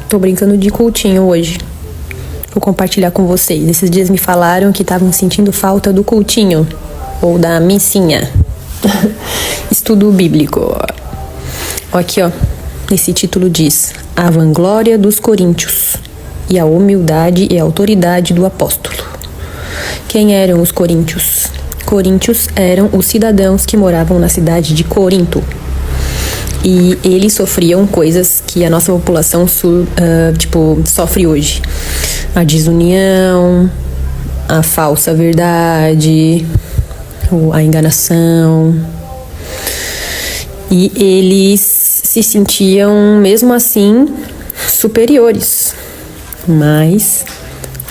Tô brincando de cultinho hoje. Vou compartilhar com vocês. Esses dias me falaram que estavam sentindo falta do cultinho ou da missinha. Estudo bíblico. Aqui, esse título diz: A vanglória dos coríntios e a humildade e a autoridade do apóstolo. Quem eram os coríntios? Coríntios eram os cidadãos que moravam na cidade de Corinto. E eles sofriam coisas que a nossa população sofre hoje. A desunião, a falsa verdade, a enganação. E eles se sentiam, mesmo assim, superiores. Mas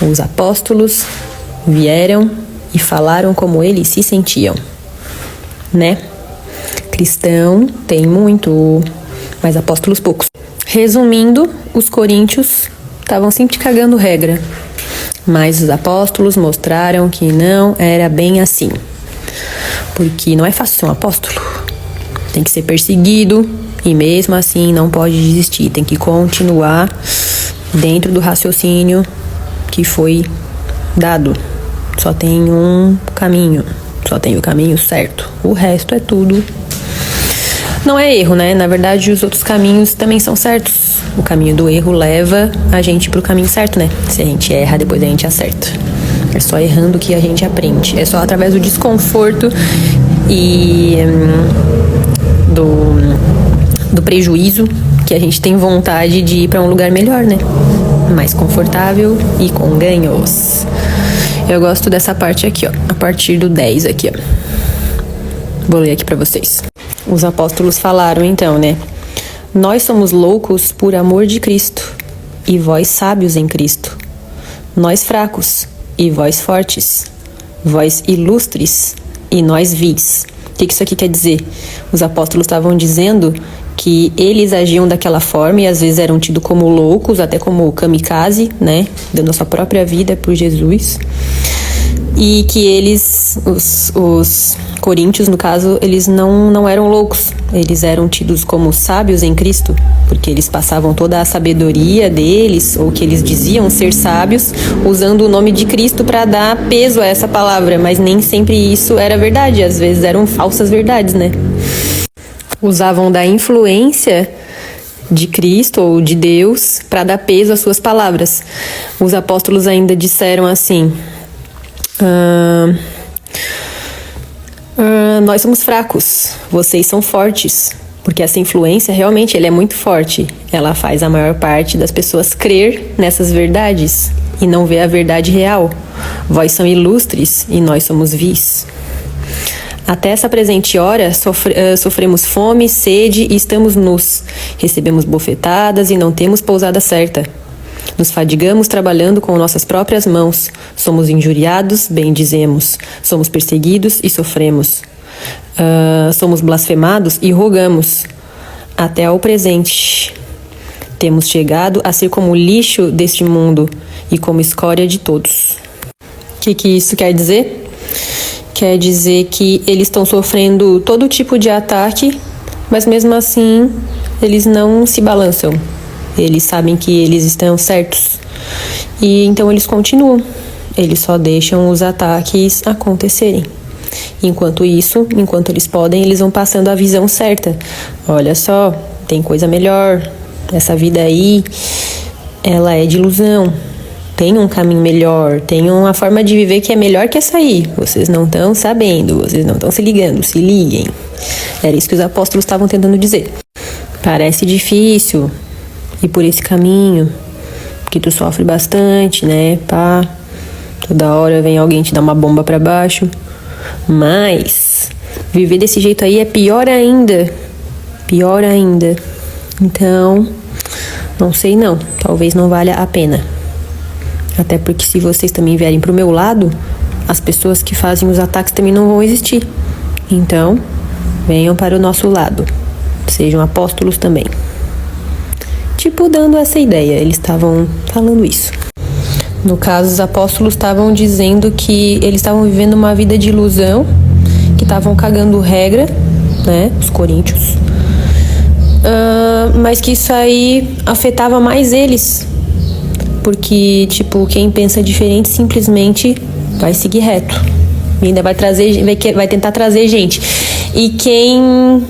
os apóstolos vieram e falaram como eles se sentiam, né? Cristão tem muito, mas apóstolos poucos. Resumindo, os coríntios estavam sempre cagando regra, mas os apóstolos mostraram que não era bem assim. Porque não é fácil ser um apóstolo. Tem que ser perseguido e mesmo assim não pode desistir. Tem que continuar dentro do raciocínio que foi dado. Só tem um caminho, só tem o caminho certo. O resto é tudo. Não é erro, né? Na verdade, os outros caminhos também são certos. O caminho do erro leva a gente pro caminho certo, né? Se a gente erra, depois a gente acerta. É só errando que a gente aprende. É só através do desconforto e do prejuízo que a gente tem vontade de ir para um lugar melhor, né? Mais confortável e com ganhos. Eu gosto dessa parte aqui, a partir do 10 aqui, Vou ler aqui para vocês. Os apóstolos falaram então, né? Nós somos loucos por amor de Cristo, e vós sábios em Cristo. Nós fracos, e vós fortes. Vós ilustres, e nós vis. O que isso aqui quer dizer? Os apóstolos estavam dizendo que eles agiam daquela forma e às vezes eram tidos como loucos, até como kamikaze, né? Dando a sua própria vida por Jesus. E que eles, os coríntios, no caso, eles não eram loucos. Eles eram tidos como sábios em Cristo, porque eles passavam toda a sabedoria deles, ou que eles diziam ser sábios, usando o nome de Cristo para dar peso a essa palavra. Mas nem sempre isso era verdade, às vezes eram falsas verdades, né? Usavam da influência de Cristo ou de Deus para dar peso às suas palavras. Os apóstolos ainda disseram assim: nós somos fracos, vocês são fortes. Porque essa influência realmente ela é muito forte. Ela faz a maior parte das pessoas crer nessas verdades e não ver a verdade real. Vós são ilustres e nós somos vis. Até essa presente hora sofremos fome, sede e estamos nus. Recebemos bofetadas e não temos pousada certa. Nos fadigamos trabalhando com nossas próprias mãos. Somos injuriados, bendizemos. Somos perseguidos e sofremos. Somos blasfemados e rogamos. Até ao presente. Temos chegado a ser como lixo deste mundo e como escória de todos. O que isso quer dizer? Quer dizer que eles estão sofrendo todo tipo de ataque, mas mesmo assim eles não se balançam. Eles sabem que eles estão certos. E então eles continuam. Eles só deixam os ataques acontecerem. Enquanto eles podem, eles vão passando a visão certa. Olha só, tem coisa melhor. Essa vida aí, ela é de ilusão. Tem um caminho melhor, tem uma forma de viver que é melhor que essa aí. Vocês não estão sabendo, vocês não estão se ligando, se liguem. Era isso que os apóstolos estavam tentando dizer. Parece difícil ir por esse caminho, que tu sofre bastante, né? Toda hora vem alguém te dar uma bomba pra baixo. Mas viver desse jeito aí é pior ainda. Pior ainda. Então, não sei não. Talvez não valha a pena. Até porque se vocês também vierem pro meu lado, as pessoas que fazem os ataques também não vão existir. Então, venham para o nosso lado. Sejam apóstolos também. Tipo, dando essa ideia. Eles estavam falando isso. No caso, os apóstolos estavam dizendo que eles estavam vivendo uma vida de ilusão, que estavam cagando regra, né? Os coríntios. mas que isso aí afetava mais eles. Porque, tipo, quem pensa diferente simplesmente vai seguir reto. E ainda vai tentar trazer gente. E quem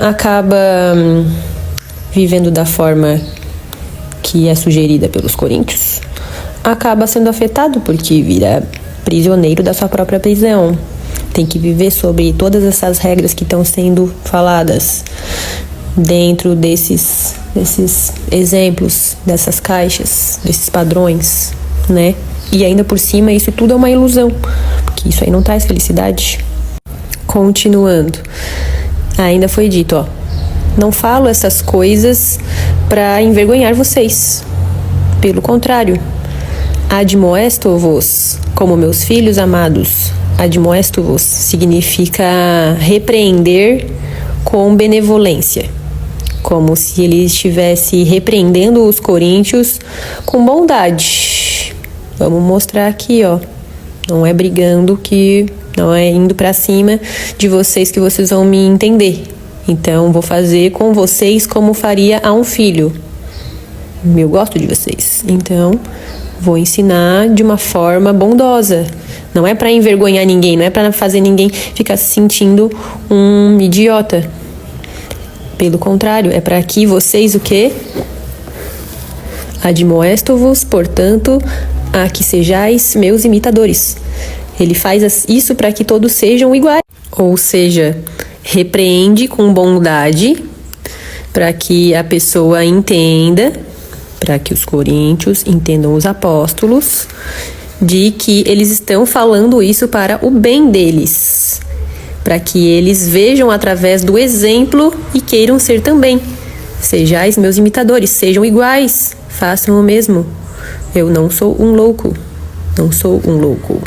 acaba vivendo da forma que é sugerida pelos coríntios, acaba sendo afetado porque vira prisioneiro da sua própria prisão. Tem que viver sobre todas essas regras que estão sendo faladas dentro desses exemplos, dessas caixas, desses padrões, né? E ainda por cima, isso tudo é uma ilusão, porque isso aí não traz felicidade. Continuando, ainda foi dito, ó, não falo essas coisas para envergonhar vocês. Pelo contrário, admoesto-vos como meus filhos amados. Admoesto-vos significa repreender com benevolência, como se ele estivesse repreendendo os coríntios com bondade. Vamos mostrar aqui, ó. Não é brigando, que não é indo pra cima de vocês que vocês vão me entender. Então, vou fazer com vocês como faria a um filho. Eu gosto de vocês. Então, vou ensinar de uma forma bondosa. Não é pra envergonhar ninguém, não é pra fazer ninguém ficar se sentindo um idiota. Pelo contrário, é para que vocês o quê? Admoesto-vos, portanto, a que sejais meus imitadores. Ele faz isso para que todos sejam iguais. Ou seja, repreende com bondade para que a pessoa entenda, para que os coríntios entendam os apóstolos, de que eles estão falando isso para o bem deles, para que eles vejam através do exemplo e queiram ser também. Sejais meus imitadores, sejam iguais, façam o mesmo. Eu não sou um louco, não sou um louco.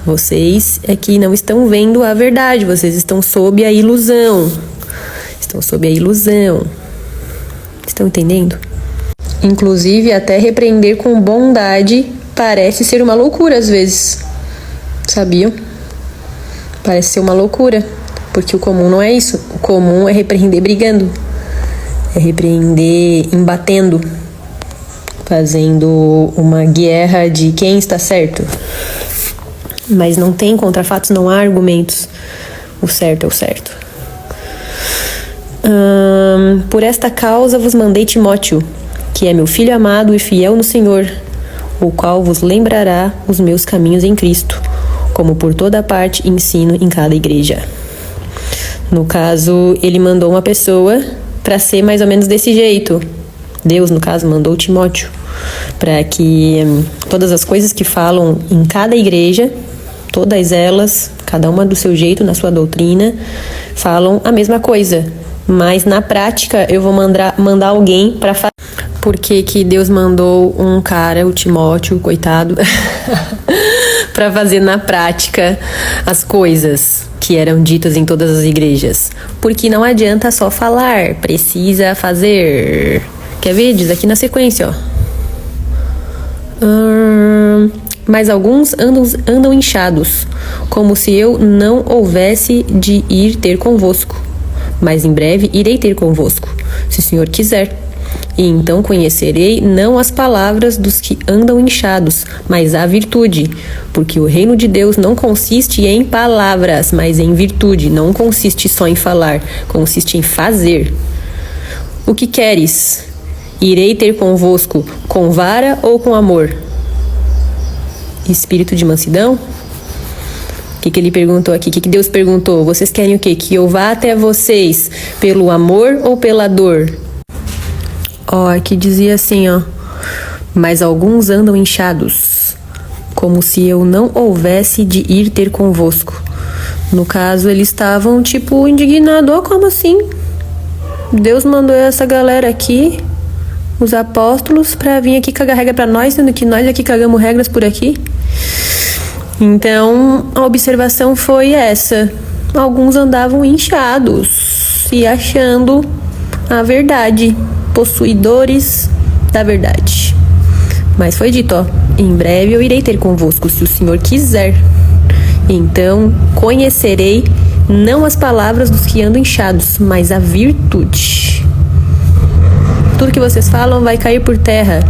Vocês é que não estão vendo a verdade, vocês estão sob a ilusão. Estão sob a ilusão. Estão entendendo? Inclusive, até repreender com bondade parece ser uma loucura às vezes. Sabiam? Parece ser uma loucura, porque o comum não é isso. O comum é repreender brigando, é repreender embatendo, fazendo uma guerra de quem está certo. Mas não tem contrafatos, não há argumentos. O certo é o certo. Por esta causa vos mandei Timóteo, que é meu filho amado e fiel no Senhor, o qual vos lembrará os meus caminhos em Cristo, como por toda parte ensino em cada igreja. No caso, ele mandou uma pessoa para ser mais ou menos desse jeito. Deus, no caso, mandou Timóteo para que todas as coisas que falam em cada igreja, todas elas, cada uma do seu jeito, na sua doutrina, falam a mesma coisa. Mas na prática eu vou mandar alguém para fazer. Por que Deus mandou um cara, o Timóteo, coitado, para fazer na prática as coisas que eram ditas em todas as igrejas? Porque não adianta só falar, precisa fazer. Quer ver? Diz aqui na sequência, ó. Mas alguns andam inchados, como se eu não houvesse de ir ter convosco. Mas em breve irei ter convosco, se o Senhor quiser. E então conhecerei não as palavras dos que andam inchados, mas a virtude. Porque o reino de Deus não consiste em palavras, mas em virtude. Não consiste só em falar, consiste em fazer. O que queres? Irei ter convosco com vara ou com amor? Espírito de mansidão? O que ele perguntou aqui? O que Deus perguntou? Vocês querem o quê? Que eu vá até vocês pelo amor ou pela dor? Ó, aqui dizia assim, ó. Mas alguns andam inchados, como se eu não houvesse de ir ter convosco. No caso, eles estavam, tipo, indignados. Ó, como assim? Deus mandou essa galera aqui, os apóstolos, pra vir aqui cagar regra pra nós, sendo que nós aqui cagamos regras por aqui. Então, a observação foi essa. Alguns andavam inchados e achando a verdade, possuidores da verdade. Mas foi dito, ó, em breve eu irei ter convosco, se o Senhor quiser. Então, conhecerei não as palavras dos que andam inchados, mas a virtude. tudo que vocês falam vai cair por terra,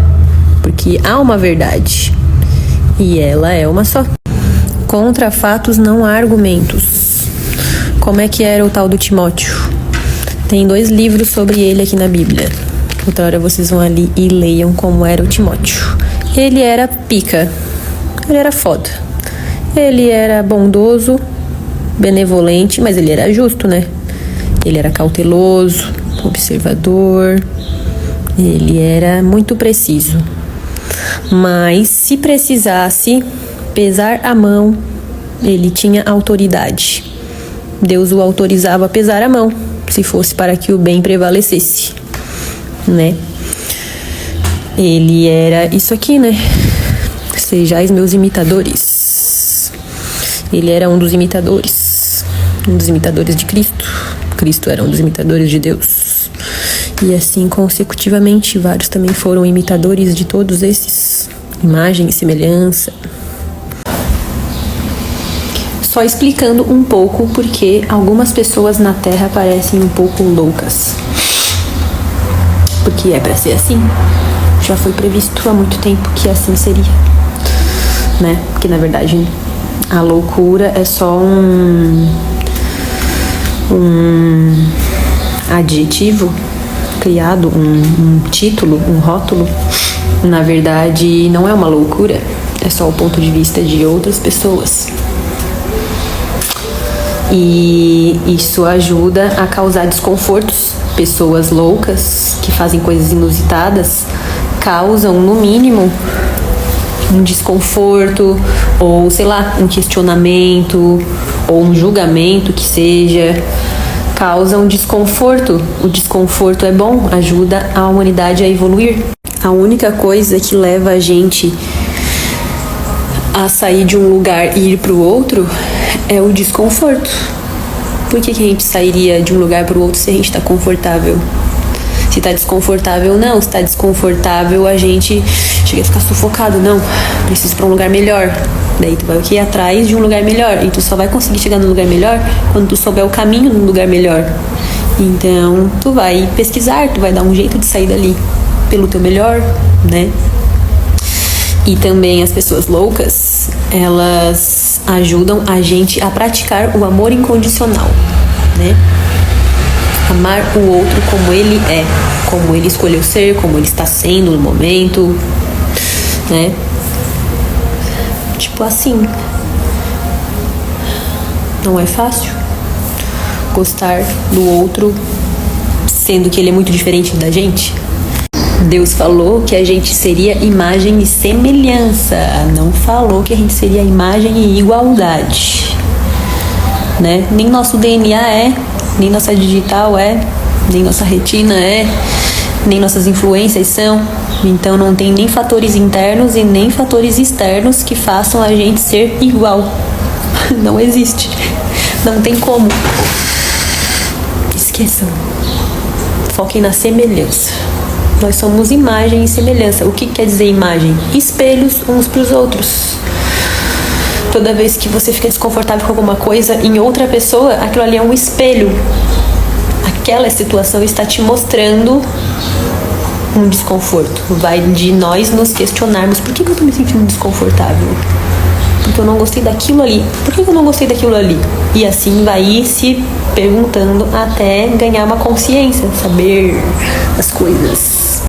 porque há uma verdade, e ela é uma só. Contra fatos não há argumentos. Como é que era o tal do Timóteo? Tem 2 livros sobre ele aqui na Bíblia. Outra hora vocês vão ali e leiam como era o Timóteo. Ele era pica. Ele era foda. Ele era bondoso, benevolente, mas ele era justo, né? Ele era cauteloso, observador. Ele era muito preciso. Mas se precisasse pesar a mão, ele tinha autoridade. Deus o autorizava a pesar a mão, se fosse para que o bem prevalecesse, né? Ele era isso aqui, né? Sejais meus imitadores. Ele era um dos imitadores de Cristo. Cristo era um dos imitadores de Deus. E assim consecutivamente, vários também foram imitadores de todos esses. Imagem e semelhança. Só explicando um pouco porque algumas pessoas na Terra parecem um pouco loucas. Porque é pra ser assim. Já foi previsto há muito tempo que assim seria, né? Porque na verdade a loucura é só um adjetivo criado, um título, um rótulo. Na verdade não é uma loucura, é só o ponto de vista de outras pessoas. E isso ajuda a causar desconfortos. Pessoas loucas que fazem coisas inusitadas causam, no mínimo, um desconforto, ou sei lá, um questionamento, ou um julgamento que seja. Causa um desconforto. O desconforto é bom, ajuda a humanidade a evoluir. A única coisa que leva a gente a sair de um lugar e ir para o outro é o desconforto. Por que a gente sairia de um lugar para o outro se a gente está confortável? Se está desconfortável, não. Se está desconfortável, a gente chega a ficar sufocado. Não, preciso para um lugar melhor. Daí tu vai ir atrás de um lugar melhor. E tu só vai conseguir chegar no lugar melhor quando tu souber o caminho no lugar melhor. Então, tu vai pesquisar, tu vai dar um jeito de sair dali pelo teu melhor, né? E também as pessoas loucas, elas ajudam a gente a praticar o amor incondicional, né? Amar o outro como ele é, como ele escolheu ser, como ele está sendo no momento, né? Tipo assim. Não é fácil gostar do outro sendo que ele é muito diferente da gente. Deus falou que a gente seria imagem e semelhança, não falou que a gente seria imagem e igualdade, né? Nem nosso DNA é, nem nossa digital é, nem nossa retina é, nem nossas influências são. Então não tem nem fatores internos e nem fatores externos que façam a gente ser igual. Não existe, não tem como. Esqueçam, foquem na semelhança. Nós somos imagem e semelhança. O que quer dizer imagem? Espelhos uns para os outros. Toda vez que você fica desconfortável com alguma coisa em outra pessoa, aquilo ali é um espelho. Aquela situação está te mostrando um desconforto. Vai de nós nos questionarmos: por que eu estou me sentindo desconfortável? Porque eu não gostei daquilo ali. Por que eu não gostei daquilo ali? E assim vai ir se perguntando até ganhar uma consciência, saber as coisas.